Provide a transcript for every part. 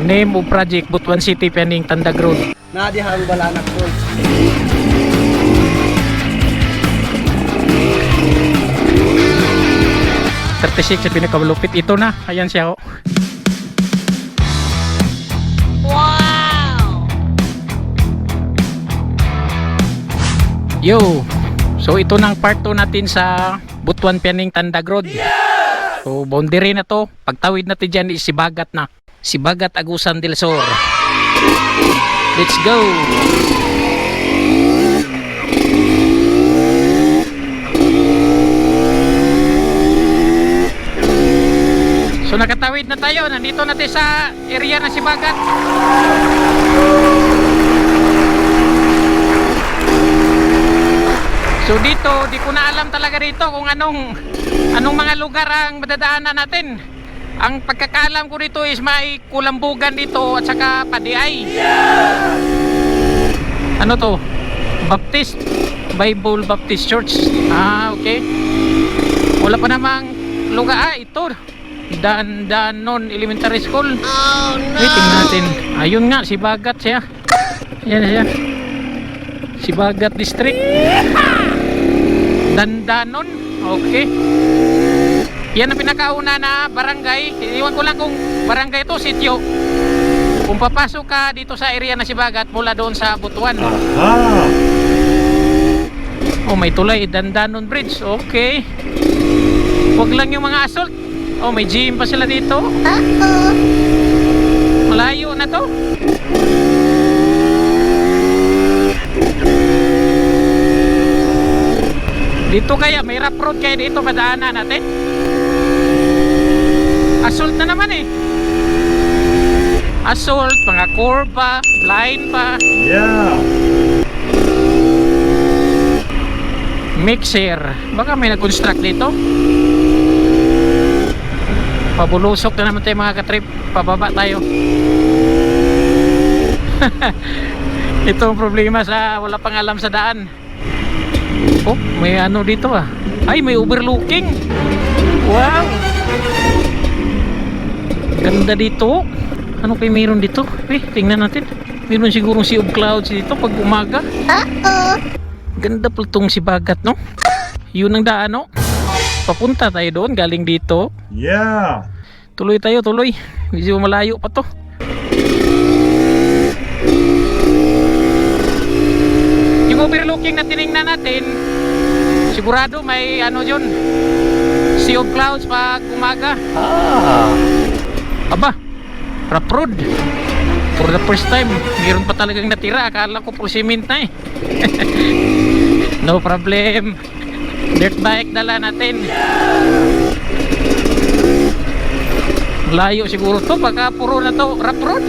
Name of project Butuan City Pening Tandag Road. Nadihang Balanak Road. Sa pinakamalupit ito na. Ayan siya oh. Wow! Yo. So ito nang part 2 natin sa Butuan Pening Tandag Road. So boundary na to. Pagtawid natin dyan is Sibagat na. Sibagat Agusan del Sur. Let's go. So nakatawid na tayo. Nandito natin sa area na Sibagat. So dito, di ko na alam talaga dito kung anong mga lugar ang madadaanan natin. Ang pagkakaalam ko dito is may Kulambugan dito at saka Padiay. Ano to? Baptist Bible Baptist Church. Ah, okay. Wala pa namang lugar. Ah, ito. Danon Elementary School. Oh no! Waiting natin. Ayun nga, Sibagat siya. Yan siya. Sibagat District. Dandanon. Okay. Yan ang pinakauna na barangay. Iwan ko lang kung barangay ito, sityo. Kung papasok ka dito sa area na Sibagat mula doon sa Butuan. Oh, may tulay. Dandanon Bridge. Okay. Huwag lang yung mga assault. Oh, may gym pa sila dito. Malayo na to. Dito kaya, may rough road kaya dito madaanan natin. Assault na naman eh. Assault, mga core pa, blind pa. Yeah. Mixer. Baka may nag-construct dito. Pabulusok na naman tayo mga katrip. Pababa tayo. Ito ang problema sa wala pang alam sa daan. Oh, may ano dito ah. Ay, may overlooking. Wow. Ganda dito. Ano kayo mayroon dito? Tingnan natin. Mayroon sigurong Sea of Clouds dito pag umaga. Ganda po itong Sibagat, no? Yun ang daan, no? Papunta tayo doon, galing dito. Yeah. Tuloy tayo, tuloy. Medyo malayo pa to. Yung overlooking na tinignan natin, sigurado may ano yun, Sea of Clouds pag umaga. Aba, rough road. For the first time, mayroon pa talagang natira. Akala ko puro cement na eh. No problem. Dirt bike dala natin. Layo siguro to, baka puro na to rough road.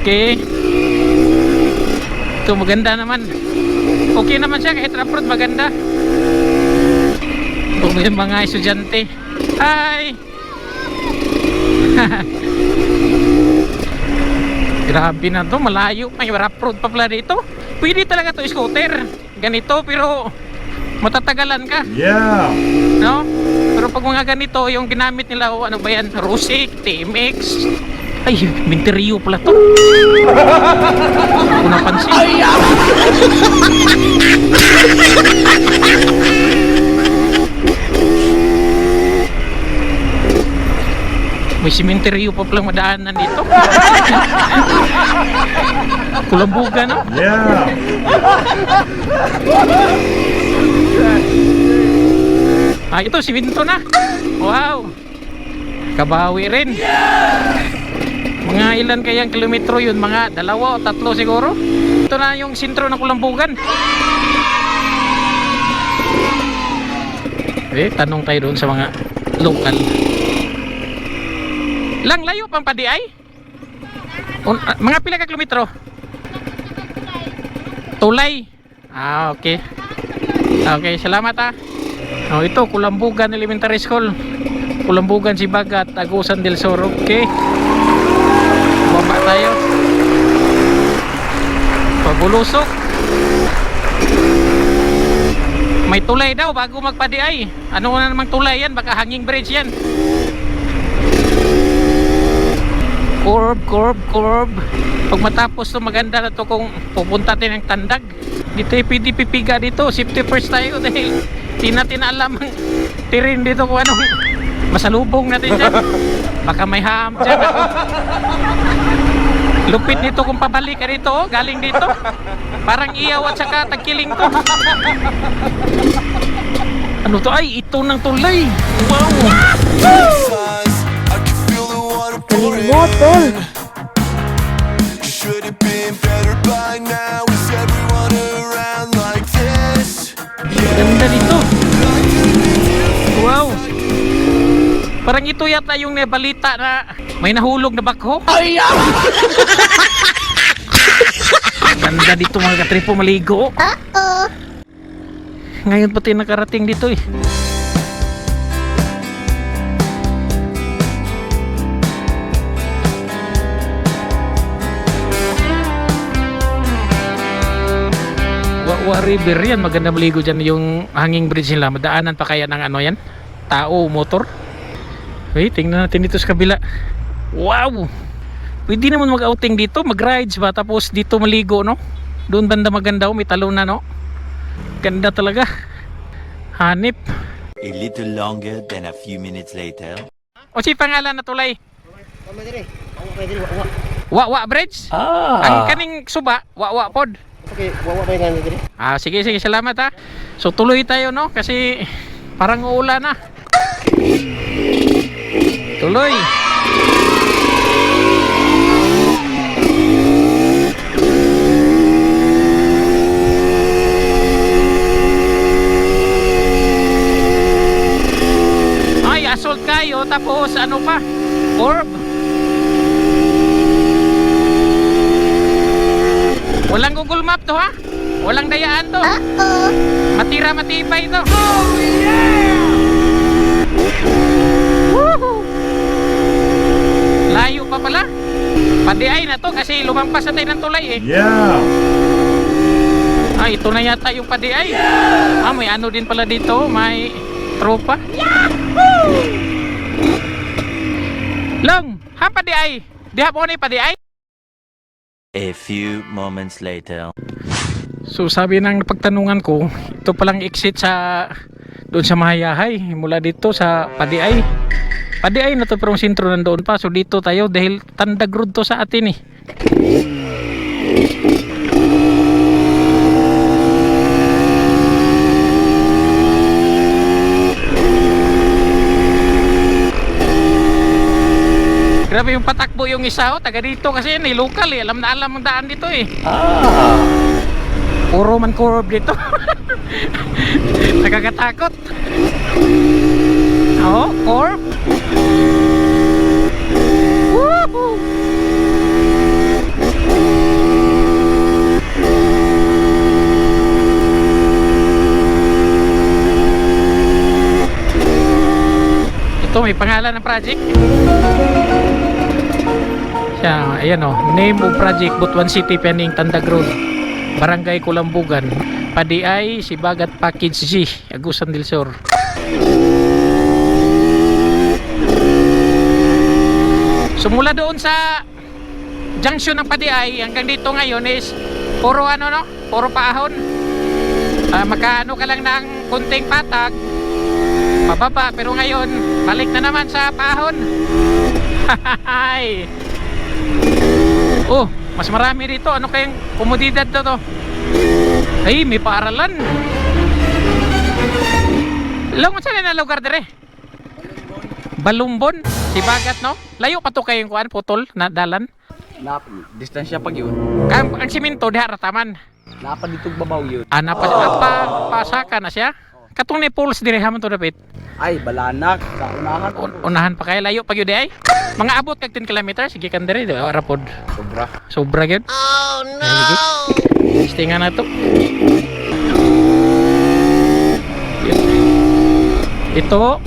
Okay. Ito maganda naman. Okay naman siya kahit rough road, maganda. Kung may mga estudyante. Hi. Grabe na to, malayo. May rough road pa pala dito. Pwede talaga to scooter. Ganito pero matatagalan ka. Yeah. No? Pero pag mga ganito, yung ginamit nila, o ano ba yan? Rosic, TMX. Ay, Minterio pala to. Ako napansin. May simenteryo pa palang madaanan dito. Kulambugan, no? Yeah. Ah, ito, siminto na. Wow. Kabawi rin. Mga ilan kayang kilometro yun? Mga 2 o 3 siguro. Ito na yung sentro ng Kulambugan. Tanong tayo doon sa mga local. Lang layo pang Padiay? Mga pila ka kilometro? Tulay. Ah, okay. Okay, salamat ah. Oh, ito Kulambugan Elementary School. Kulambugan, Sibagat, Agusan del Sur. Okay. Baba tayo. Pabulusok. May tulay daw bago magpadiay. Ano na namang tulay yan? Baka hanging bridge yan. Curve. Pag matapos to, maganda na to kung pupunta tayo ng Tandag. Dito yung pwede pipiga dito. Safety first tayo dahil di natin alam ang terrain dito kung anong masalubong natin dyan. Baka may ham dyan. Lupit nito kung pabalik ka dito, oh, galing dito. Parang iyaw at saka tagkiling to. Ano to? Ay, ito ng tulay. Wow! Galing mo, tol. Should have been better by now. Is everyone around like this? Ganda dito. Wow! Parang ito yata yung nabalita na may nahulog na bakho. Ay! Ganda dito mga katripo, maligo. Ngayon pati nakarating dito eh. Wawa River yan, maganda maligo dyan yung hanging bridge nila. Madaanan pa kaya ng ano yan? Tao, motor. Wait, tingnan natin dito sa kabila. Wow! Pwede naman mag-outing dito, mag-rides ba? Tapos dito maligo, no? Doon banda maganda, may talon na, no? Ganda talaga. Hanip. A little longer than a few minutes later. O si pangalan na tulay? Tama dire. Ako kay dire wa. Wawa Bridge? Ang kaning suba, wawa pod. Okay, wa ba nga dire? Sige, salamat ha. So tuloy tayo, no? Kasi parang uulan na. Tuloy. Ay, assault kayo tapos ano pa? Orb. Walang Google Map to ha? Walang dayaan to. Matira matibay to. Oh yeah! Woohoo! Layo pa pala. Padiay na to kasi lumampas na tayo ng tulay eh. Yeah. Ito na yata yung padiay. May ano din pala dito, may tropa. Long, ha padiay. Diha po ni padiay. A few moments later. So sabi ng pagtanungan ko, ito palang exit sa doon sa Mahayahay mula dito sa Padiay. Padiay na to pero ang sentro nandoon pa. So dito tayo dahil Tandag Road to sa atin eh. Grabe yung patakbo yung isa, taga dito kasi yan eh, local eh. Alam na alam ang daan dito eh. Puro man curve dito. Nakakatakot. Curve. Woohoo! Ito may pangalan ng project. Ayan name of project Butuan City Pening Tandag Road, Barangay Kulambugan, Padiay, Sibagat Package G, Agusan del Sur. So mula doon sa junction ng Padiay hanggang dito ngayon is puro puro paahon. Makaano ka lang ng kunting patag pababa, pero ngayon balik na naman sa paahon. Hay. Mas marami dito. Ano kayang komodidad to? Ay, may paaralan. Langon saan na lugar dire? Balumbon. Sibagat, no? Layo pa to kayong kuan, putol na dalan. Distansya pag yun. Ang simento diha rataman. Napa dito babaw yun. Pasaka na siya. Katong ni poles dire hamon to dapit. Ay, balanak sa unahan. Unahan pa kay layo pa gyud ay. Mga abot kag 10 km sige kan dire rapod. Sobra gyud. Oh no. Stingan na to. Ito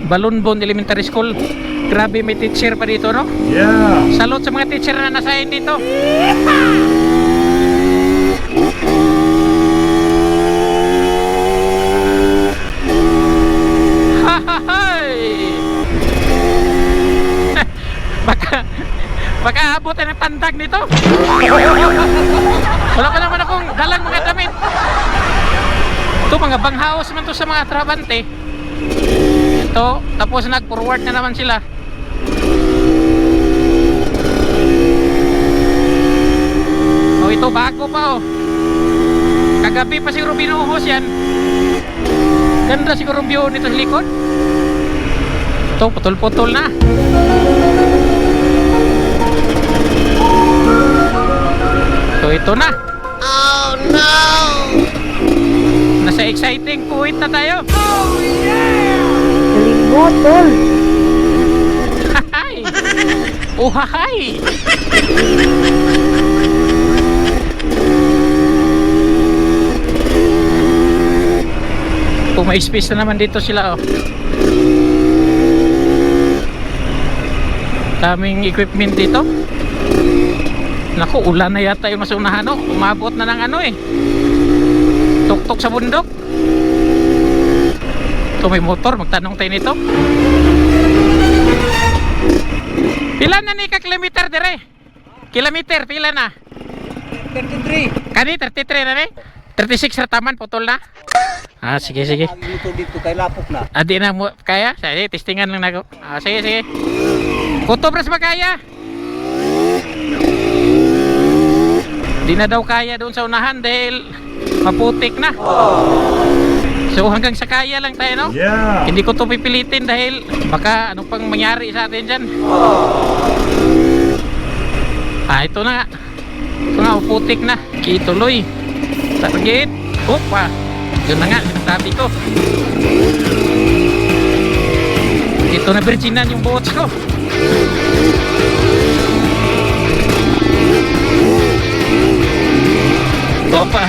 Balunbon Elementary School. Grabe, may teacher pa dito, no? Yeah. Salute sa mga teacher na nasayin dito. Baka abot ng pandag nito. Wala pa naman akong dalang mga damit. Ito mga banghaos man to sa mga trabante. Ito, tapos nag-forward na naman sila. Oh, ito bago pa oh. Kagabi pa siguro binuhos yan. Ganda siguro view nito sa likod. Ito, putol-putol na. So, ito na. Oh no! Nasa exciting point na tayo. Galing mo, tol. Hahay! Oh, hahay! Kung may space na naman dito sila oh. Daming equipment dito. Naku, ulan na yata yung masunahan oh. Umabot na ng ano eh. Tuktok sa bundok. Ito may motor, magtanong tayo nito. Pila na ni ka kilometer dire? Kilometer, pila na? 33. Kani, 33 na ni? 36 rataman, putol na? Ah, sige, sige. Dito kay lapok na. Adi na mo, kaya? Sige, testingan lang na ako. Ah, sige, sige. Kutobras ba kaya? Di na daw kaya doon sa unahan dahil maputik na. So hanggang sa kaya lang tayo, no? Yeah. Hindi ko to pipilitin dahil baka ano pang mangyari sa atin dyan. Ah, ito na nga. Ito nga, putik na. Kituloy. Target. Opa. Yun na nga, sinasabi ko. Ito na virginan yung boats ko. Opa.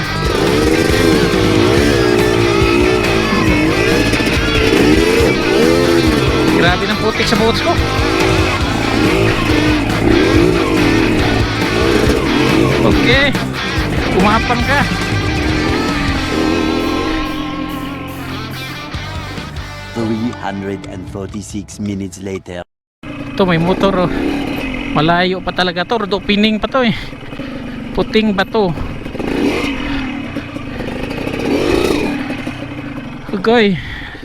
Grabe ng putik sa boats ko. Okay. Umapang ka. $346 later. Ito may motor oh. Malayo pa talaga to. Rodo pining pa to eh. Puting ba to? Okay.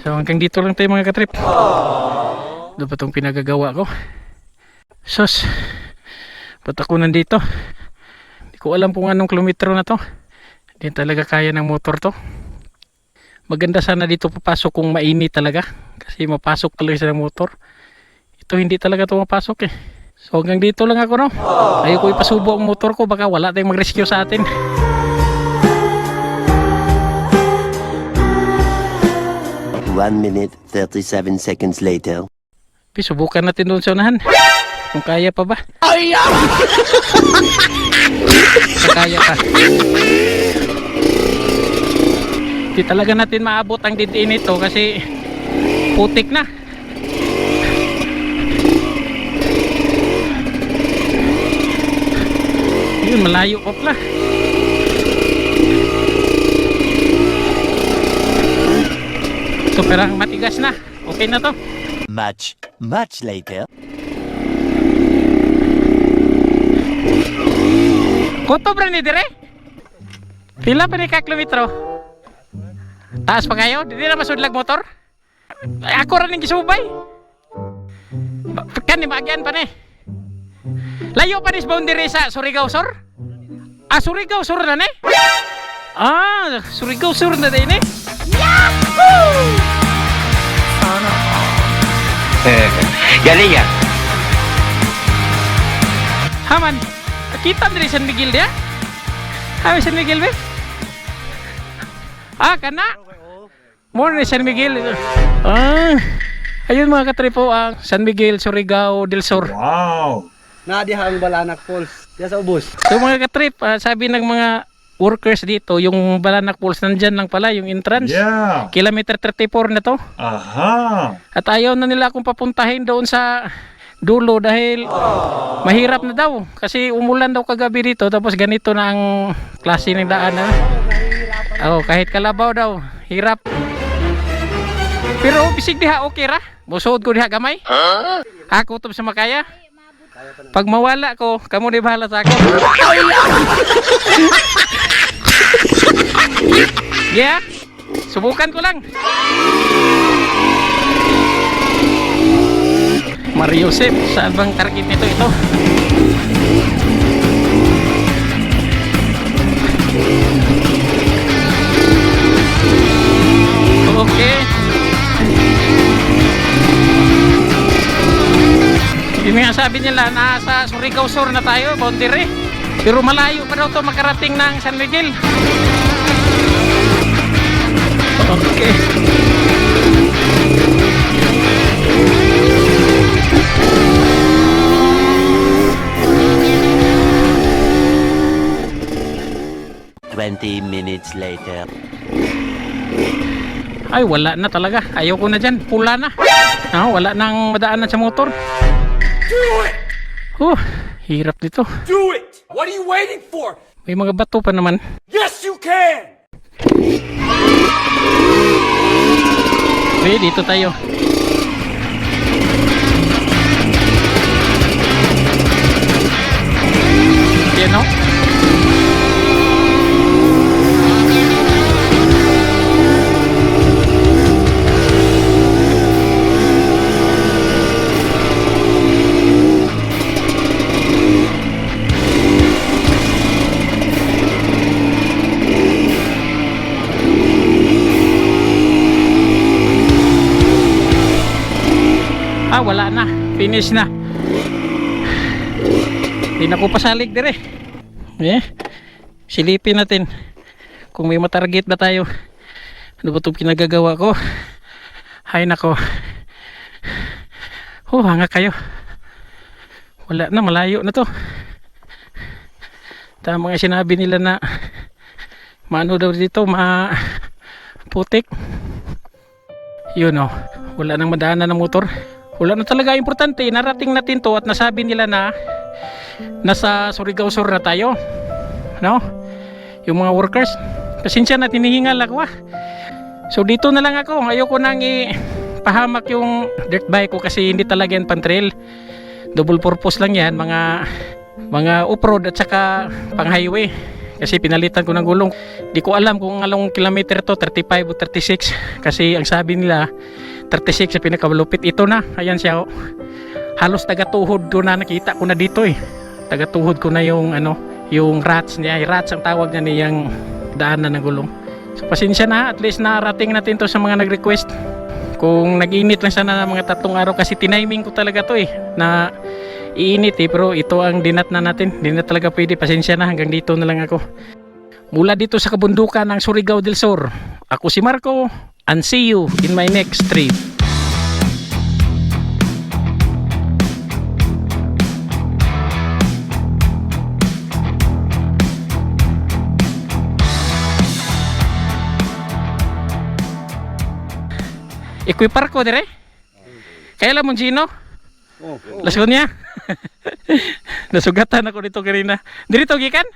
So hanggang dito lang tayo mga katrip. Doon pa itong pinagagawa ko. Sus. Ba't ako nandito? Hindi ko alam kung anong kilometro na to. Hindi talaga kaya ng motor to. Maganda sana dito papasok kung mainit talaga. Kasi mapasok talaga sa motor. Ito hindi talaga to mapasok eh. So hanggang dito lang ako no. Ayoko ipasubo ang motor ko. Baka wala tayong mag-rescue sa atin. 1 minute 37 seconds later. Subukan natin doon sa unahan. Kung kaya pa ba? Kaya pa. Di talaga natin maabot ang didiin nito kasi putik na. Yun, malayo pa pala. So perang matigas na. Okay na to. Much later. Kuto bro ni dire? Pila pa ni ka kilometro? Taas pa kayo? Di na masudlag motor? Ay, ako rin yung gisubay. Kan ni bagian pa ni. Layo pa ni sa boundary sa Surigao Sur? Ah, Surigao Sur na ni? Ah, Surigao Sur na din eh. Yahoo! Galing yan. Haman, kita dari San Miguel dia? Kami San Miguel be? Ah, kana? More ni San Miguel. Ah, ayun mga katripo ang San Miguel, Surigao del Sur. Wow. Nadihang Balanak Falls. Diyan sa ubos. So mga katrip, sabi ng mga workers dito, yung Balanak Falls nandyan lang pala, yung entrance. Yeah. Kilometer 34 na to. Aha. At ayaw na nila akong papuntahin doon sa dulo dahil mahirap na daw. Kasi umulan daw kagabi dito, tapos ganito na ang klase ng daan na. Oh, kahit kalabaw daw, hirap. Pero bisig diha okay ra. Musod ko diha gamay. Ako to sa makaya. Pag mawala ko, kamo di bahala sa akin. Yeah, subukan ko lang. Mario Joseph, saan bang target nito ito? Okay. Yun nga sabi nila, nasa Surigao Sur na tayo, Boundary. Pero malayo pa daw to makarating ng San Miguel. Okay. Minutes later. Ay, wala na talaga. Ayaw ko na dyan. Pula na. Wala nang madaanan sa motor. Hirap dito. Do it! What are you waiting for? May mga bato pa naman. Yes, you can! Okay, dito tayo. Yan o. Wala na, finish na. Hindi na ko pasalig dire. Silipin natin kung may matarget ba tayo. Ano ba itong pinagagawa ko? Hay nako. Hanga kayo. Wala na, malayo na to. Tama nga sinabi nila na maano daw dito, putik. Yun o, wala nang madaanan ng motor. Wala na talaga, importante, narating natin to at nasabi nila na nasa Surigao Sur na tayo, no? Yung mga workers, pasensya na, tinihingal ako So dito na lang ako, ayoko nang ipahamak yung dirt bike ko kasi hindi talaga yan pan-trail. Double purpose lang yan, mga off-road at saka pang highway. Kasi pinalitan ko ng gulong. Di ko alam kung anong kilometer to, 35 o 36. Kasi ang sabi nila 36 sa pinakamalupit. Ito na, ayan siya halos taga-tuhod ko na, nakita ko na dito taga-tuhod ko na yung yung rats niya. Rats ang tawag niya niyang daanan ng gulong. So pasensya na, at least narating natin to sa mga nag-request. Kung nag-init lang sana ng mga 3 araw kasi tiniming ko talaga to na iinit pero ito ang dinat na natin. Hindi na talaga pwede, pasensya na, hanggang dito na lang ako. Mula dito sa kabundukan ng Surigao del Sur, ako si Marco, and see you in my next trip. Equipar ko dire? Kaya lang mong Gino? Lason niya? Nasugatan ako dito kanina. Dito gikan?